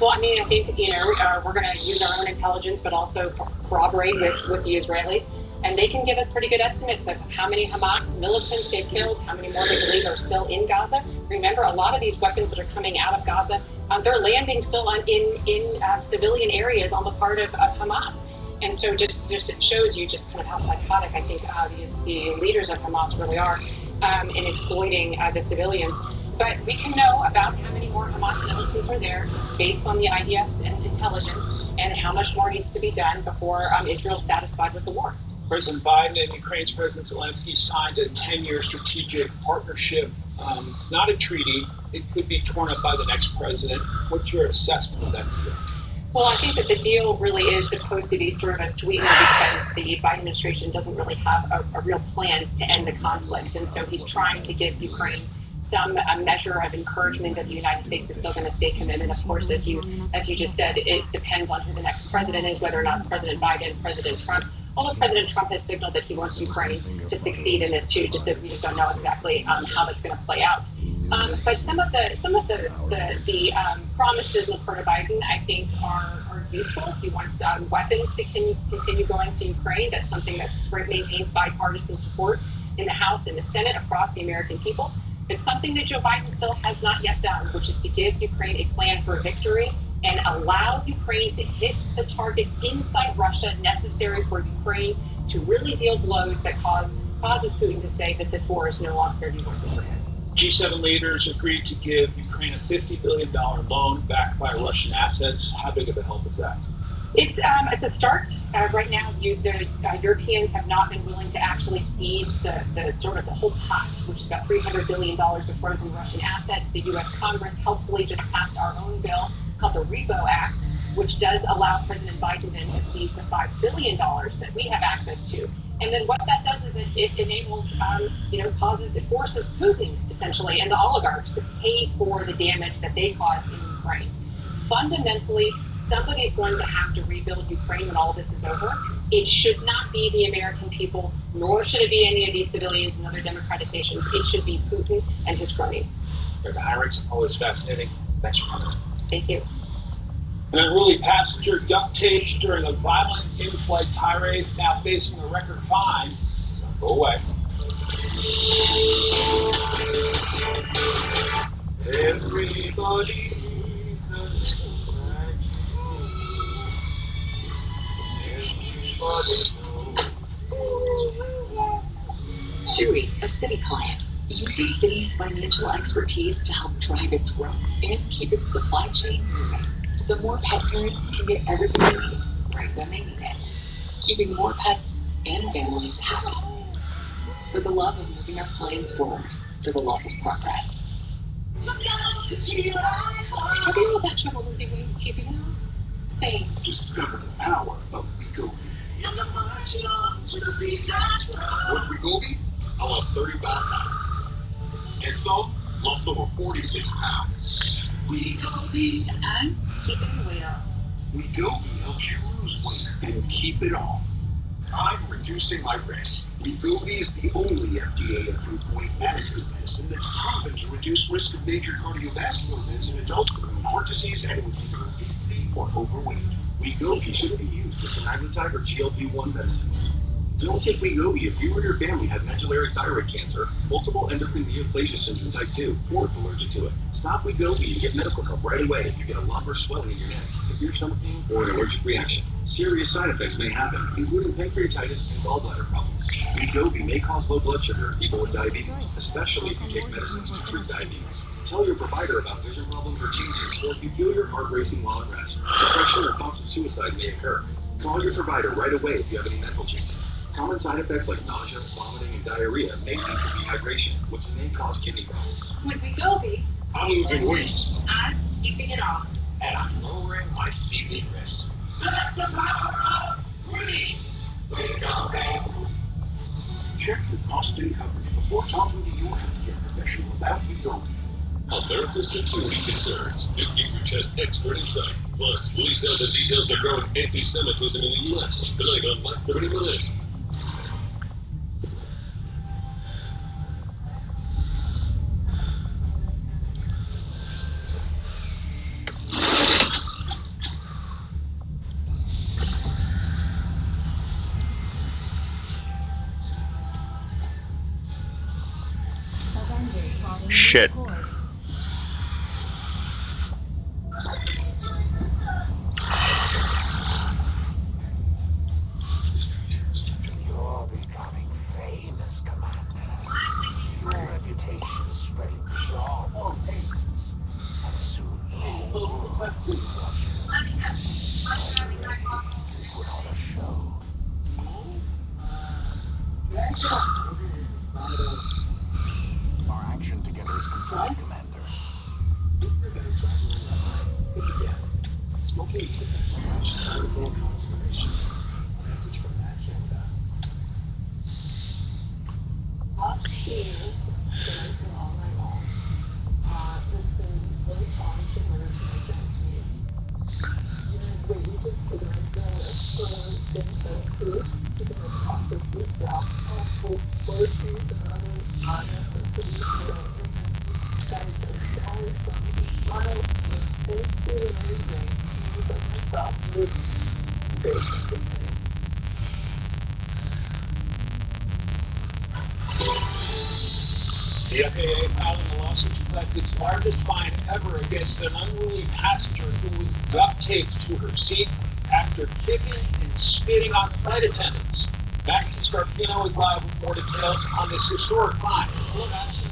M: Well, I mean, I think, we're going to use our own intelligence, but also corroborate with the Israelis. And they can give us pretty good estimates of how many Hamas militants they've killed, how many more they believe are still in Gaza. Remember, a lot of these weapons that are coming out of Gaza, they're landing still in civilian areas on the part of Hamas. And so just it shows you just kind of how psychotic I think the leaders of Hamas really are in exploiting the civilians. But we can know about how many more Hamas militants are there based on the IDF's intelligence and how much more needs to be done before Israel's satisfied with the war.
V: President Biden and Ukraine's President Zelensky signed a 10-year strategic partnership. It's not a treaty. It could be torn up by the next president. What's your assessment of that deal?
M: Well, I think that the deal really is supposed to be sort of a sweetener because the Biden administration doesn't really have a real plan to end the conflict. And so he's trying to give Ukraine some measure of encouragement that the United States is still going to stay committed. Of course, as you just said, it depends on who the next president is, whether or not President Biden, President Trump. Although President Trump has signaled that he wants Ukraine to succeed in this too, we just don't know exactly how that's going to play out. But some of the promises on the part of Biden, I think, are useful. He wants weapons to continue going to Ukraine. That's something that maintains bipartisan support in the House and the Senate across the American people. It's something that Joe Biden still has not yet done, which is to give Ukraine a plan for victory and allow Ukraine to hit the targets inside Russia necessary for Ukraine to really deal blows that causes Putin to say that this war is no longer worth it for him.
V: G7 leaders agreed to give Ukraine a $50 billion loan backed by Russian assets. How big of a help is that?
M: It's a start. Right now, the Europeans have not been willing to actually seize the sort of the whole pot, which is about $300 billion of frozen Russian assets. The U.S. Congress helpfully just passed our own bill called the REPO Act, which does allow President Biden then to seize the $5 billion that we have access to. And then what that does is it enables, it forces Putin, essentially, and the oligarchs to pay for the damage that they caused in Ukraine. Fundamentally, somebody is going to have to rebuild Ukraine when all of this is over. It should not be the American people, nor should it be any of these civilians and other democratic nations. It should be Putin and his cronies.
V: Dr. Heinrichs, always fascinating. Thanks for coming.
M: Thank you.
V: An unruly passenger duct taped during a violent in-flight tirade, now facing a record fine. Go away. Everybody.
K: Chewy, a city client, uses City's financial expertise to help drive its growth and keep its supply chain moving, so more pet parents can get everything they need right when they need it, keeping more pets and families happy. For the love of moving our plans forward, for the love of progress.
M: Have you always had trouble losing weight and keeping it on? Same.
O: Discover the power of Wegovy. With Wegovy, I lost 35 pounds. And some lost over 46 pounds. Wegovy.
K: And I'm keeping the weight off.
O: Wegovy helps you lose weight and keep it off. I'm reducing my risk. Wegovy is the only FDA-approved weight management medicine that's proven to reduce risk of major cardiovascular events in adults with heart disease and with either obesity or overweight. Wegovy shouldn't be used with semaglutide or GLP-1 medicines. Don't take Wegovy if you or your family have medullary thyroid cancer, multiple endocrine neoplasia syndrome type 2, or if allergic to it. Stop Wegovy and get medical help right away if you get a lump or swelling in your neck, severe stomach pain, or an allergic reaction. Serious side effects may happen, including pancreatitis and gallbladder problems. Wegovy may cause low blood sugar in people with diabetes, especially if you take medicines to treat diabetes. Tell your provider about vision problems or changes, or if you feel your heart racing while at rest. Depression or thoughts of suicide may occur. Call your provider right away if you have any mental changes. Common side effects like nausea, vomiting, and diarrhea may lead to dehydration, which may cause kidney problems.
M: With Wegovy,
O: I'm losing weight,
M: I'm keeping it off.
O: and I'm lowering my CV risk.
P: That's the power of green. Wegovy.
O: Check the cost and coverage before talking to your healthcare professional about Wegovy.
J: America's security concerns. New Gingrich has expert insight. Plus, leaves out the details of growing anti-Semitism in the U.S. Tonight on Black 30 Minutes.
B: Shit.
P: You're becoming famous, Commander. Your reputation is spreading beyond all distance. And soon you will put on a show. Our action together is complete, Commander.
F: Smoking depends on much time and concentration. A message from that agenda.
U: Last 2 years that I've been on my own, it's been really challenging learning to make ends meet. The way you can see that I'm doing it for things like food, keeping the cost of food down, food, groceries, and other necessities that are just always going to be smile, things to everything, things like myself, live basically.
V: The FAA filing a lawsuit to collect its largest fine ever against an unruly passenger who was duct taped to her seat after kicking and spitting on flight attendants. Maxie Scarpino is live with more details on this historic fine. Hello, Maxie.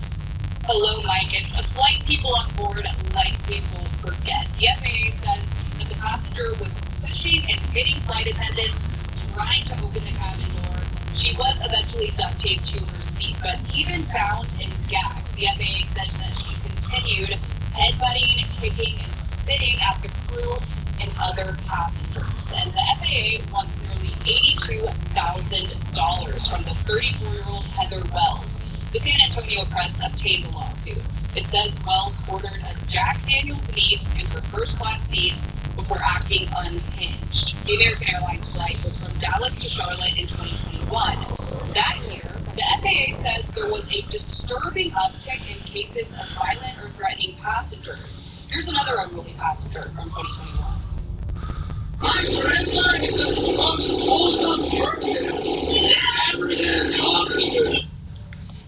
D: Hello, Mike. It's a flight people on board likely will forget. The FAA says that the passenger was pushing and hitting flight attendants, trying to open the cabin door. She was eventually duct taped to her seat, but even bound and gagged, the FAA says that she continued headbutting, kicking, and spitting at the crew and other passengers. And the FAA wants nearly $82,000 from the 34-year-old Heather Wells. The San Antonio Press obtained the lawsuit. It says Wells ordered a Jack Daniels neat in her first-class seat before acting unhinged. The American Airlines flight was from Dallas to Charlotte in 2021. That year, the FAA says there was a disturbing uptick in cases of violent or threatening passengers. Here's another unruly passenger from 2021.
P: My friend Mike is the most wholesome person ever talked.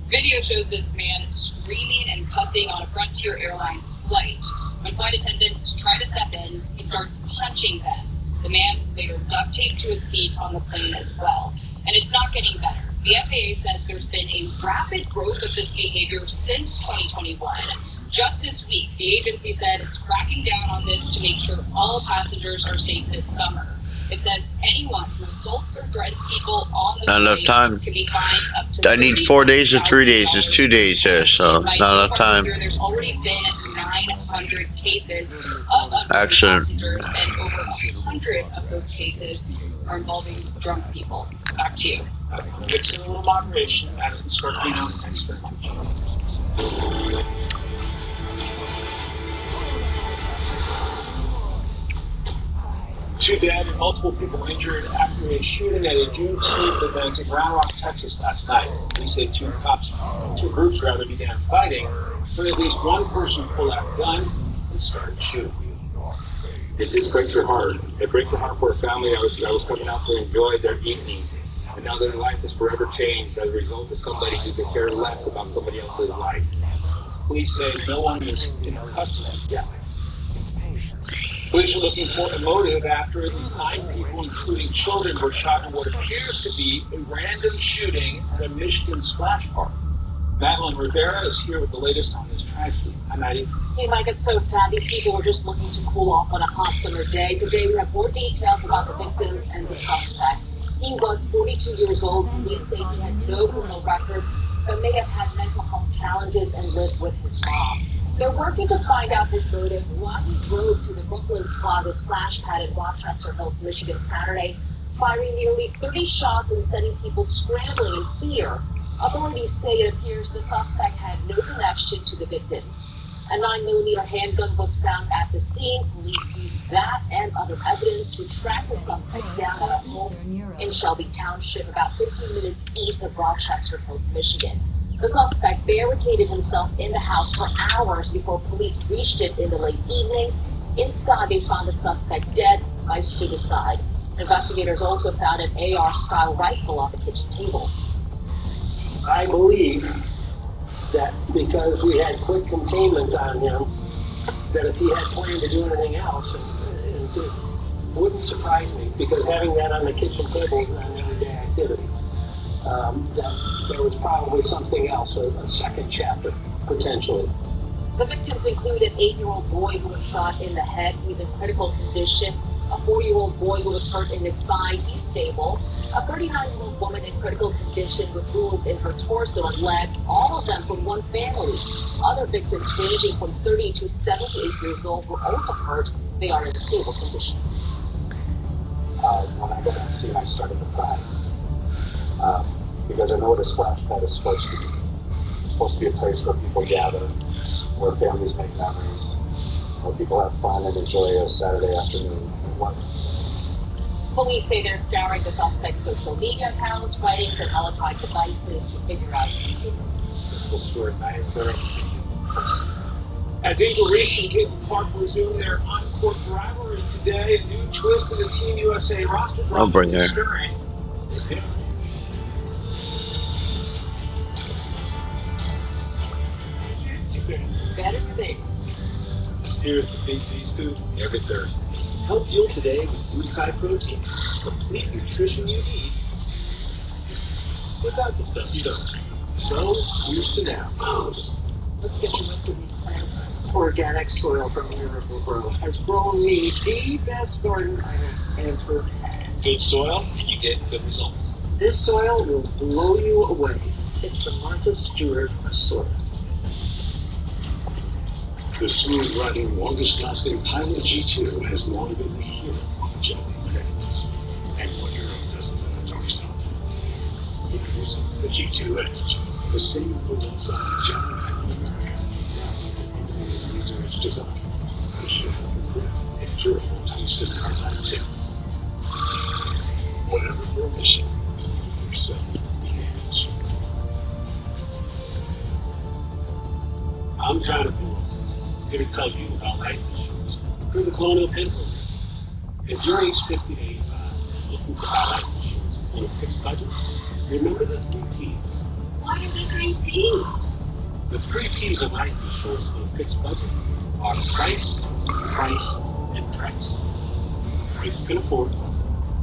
D: Video shows this man screaming and cussing on a Frontier Airlines flight. When flight attendants try to step in, he starts punching them. The man later duct taped to his seat on the plane as well. And it's not getting better. The FAA says there's been a rapid growth of this behavior since 2021. Just this week, the agency said it's cracking down on this to make sure all passengers are safe this summer. It says anyone who assaults or threatens people on the
B: Not enough
D: plane
B: time.
D: can be fined up to
B: I need 4 days or 3 days. It's 2 days here, so not enough time.
D: There's already been 900 cases of unruly
B: Excellent.
D: passengers, and over 100 of those cases are involving drunk people. Back to you.
V: It's a little moderation. Madison Scarpino, thanks very much. 2 dead and multiple people injured after a shooting at a Juneteenth event in Round Rock, Texas last night. Police say two groups began fighting, when at least one person pulled out a gun and started shooting.
S: It just breaks your heart. It breaks your heart for a family that was coming out to enjoy their evening. And now their life is forever changed as a result of somebody who could care less about somebody else's life.
V: Police say no one is in custody yet. Police are looking for a motive after at least 9 people, including children, were shot in what appears to be a random shooting at a Michigan splash park. Madeline Rivera is here with the latest on this tragedy. Hi, Maddie.
K: Hey, Mike, it's so sad. These people were just looking to cool off on a hot summer day. Today, we have more details about the victims and the suspect. He was 42 years old. Police say he had no criminal record, but may have had mental health challenges and lived with his mom. They're working to find out his motive, why he drove to the Brooklands Plaza splash pad in Rochester Hills, Michigan, Saturday, firing nearly 30 shots and sending people scrambling in fear. Authorities say it appears the suspect had no connection to the victims. A 9mm handgun was found at the scene. Police used that and other evidence to track the suspect down at a home in Shelby Township, about 15 minutes east of Rochester Hills, Michigan. The suspect barricaded himself in the house for hours before police reached it in the late evening. Inside, they found the suspect dead by suicide. Investigators also found an AR-style rifle on the kitchen table.
R: I believe that because we had quick containment on him, that if he had planned to do anything else, it wouldn't surprise me, because having that on the kitchen table is not an everyday activity. That there was probably something else, a second chapter, potentially.
K: The victims include an 8-year-old boy who was shot in the head. He's in critical condition. A 4-year-old boy who was hurt in his spine. He's stable. A 39-year-old woman in critical condition with wounds in her torso and legs, all of them from one family. Other victims ranging from 30 to 78 years old were also hurt. They are in stable condition.
F: When I got on the scene, I started to cry. Because I know what a splash pad is supposed to be. It's supposed to be a place where people gather, where families make memories, where people have fun and enjoy a Saturday afternoon. It wasn't.
K: Police say they're scouring the suspect's social media accounts, writings, and electronic devices to figure out his behavior.
V: As Angel Reese and Caitlin Clark resume their on-court rivalry today, a new twist to the Team USA roster.
B: I'll bring her.
V: Stirring.
K: Better thing.
V: Here's the Big These Two every Thursday.
O: Help fuel today with Boost High Protein. Complete nutrition you need without the stuff you don't. So, here's to now.
K: Let's get you into these plants.
P: Organic soil from Miracle Grove has grown me the best garden I have ever had.
C: Good soil, and you get good results.
P: This soil will blow you away. It's the Martha Stewart soil.
O: The smooth-riding, longest-lasting Pilot G2 has long been the hero of jelly cranes. And what hero doesn't in the dark side? Introducing the G2 Edge, the single bullet-side jelly pen in America. Now with an innovative laser-edge design, the shape of grip and durable taste and hard too. Whatever your mission, give yourself the edge.
A: I'm trying to here to tell you about life insurance through the Colonial Penn Program. If you're age 50 to 85 and looking to buy life insurance on a fixed budget, remember the 3 Ps.
P: What are the 3 Ps?
A: The 3 Ps of life insurance on a fixed budget are price, price, and price. A price you can afford,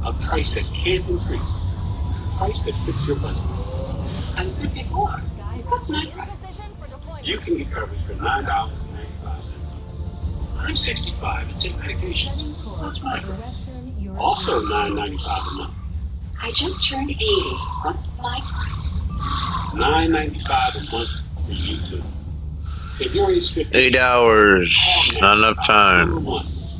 A: a price that can't increase, a price that fits your budget.
P: I'm 54. What's my price?
A: You can get coverage for $9.95. I'm 65 and take medications. What's my price? Also $9.95 a month.
P: I just turned 80. What's my price?
A: $9.95 a month for you too. If you're age 50,
B: 8 hours, not enough time.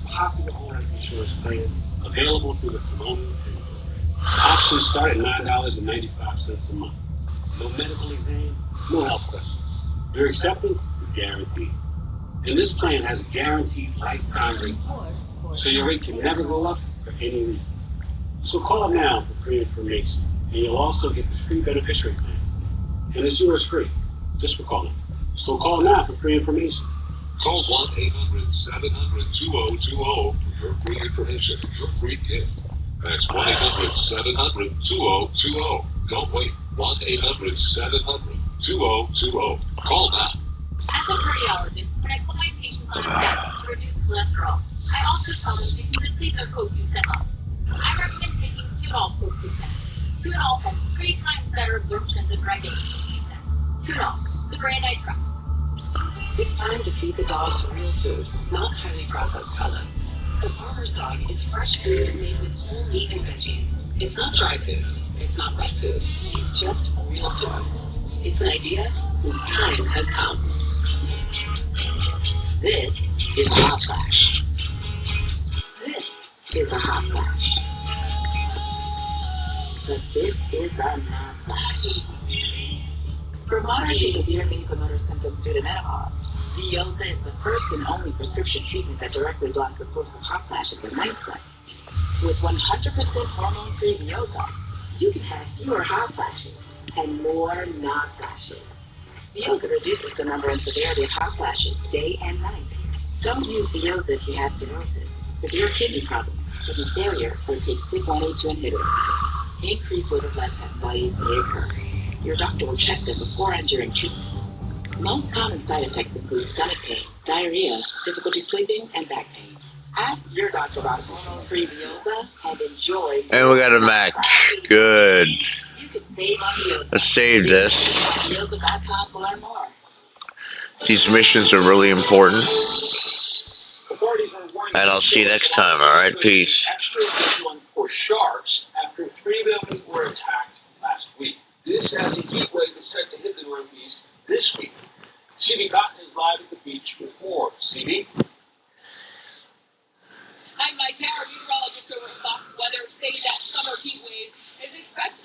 A: Popular whole life insurance plan available through the Colonial Penn Program. Options start at $9.95 a month. No medical exam, no health questions. Your acceptance is guaranteed. And this plan has a guaranteed lifetime rate. So your rate can never go up
F: for any reason. So call now for free information, and you'll also get the free beneficiary plan. And it's yours free, just for calling. So call now for free information.
O: Call 1-800-700-2020 for your free information and your free gift. That's 1-800-700-2020. Don't wait. 1-800-700-2020. Call now.
H: As a cardiologist, when I put my patients on a statin to reduce cholesterol, I also tell them they can deplete their CoQ10 levels. I recommend taking Qunol CoQ10. Qunol has 3 times better absorption than regular CoQ10. Qunol, the brand I trust.
K: It's time to feed the dogs real food, not highly processed products. The farmer's dog is fresh food made with whole meat and veggies. It's not dry food. It's not wet food. It's just real food. It's an idea whose time has come. This is a hot flash. This is a hot flash. But this is a not flash. For moderate to severe vasomotor symptoms due to menopause, Veoza is the first and only prescription treatment that directly blocks the source of hot flashes and night sweats. With 100% hormone-free Veoza, you can have fewer hot flashes and more not flashes. Veoza reduces the number and severity of hot flashes day and night. Don't use Veoza if you have cirrhosis, severe kidney problems, kidney failure, or take CYP1A2 inhibitors. Increased liver blood test values may occur. Your doctor will check them before and during treatment. Most common side effects include stomach pain, diarrhea, difficulty sleeping, and back pain. Ask your doctor about hormone-free Veoza and enjoy.
B: And we got a match. Good.
K: You can save on Veoza.
B: Let's save this.
K: Veoza.com to learn more.
B: These missions are really important. And I'll see you next time, alright? Peace.
V: Extra vigilant for sharks after 3 buildings were attacked last week. This as a heat wave is set to hit the Northeast this week. CB Cotton is live at the beach with more. CB?
D: I'm Mike Howard, meteorologist over at Fox Weather, saying that summer heat wave is expected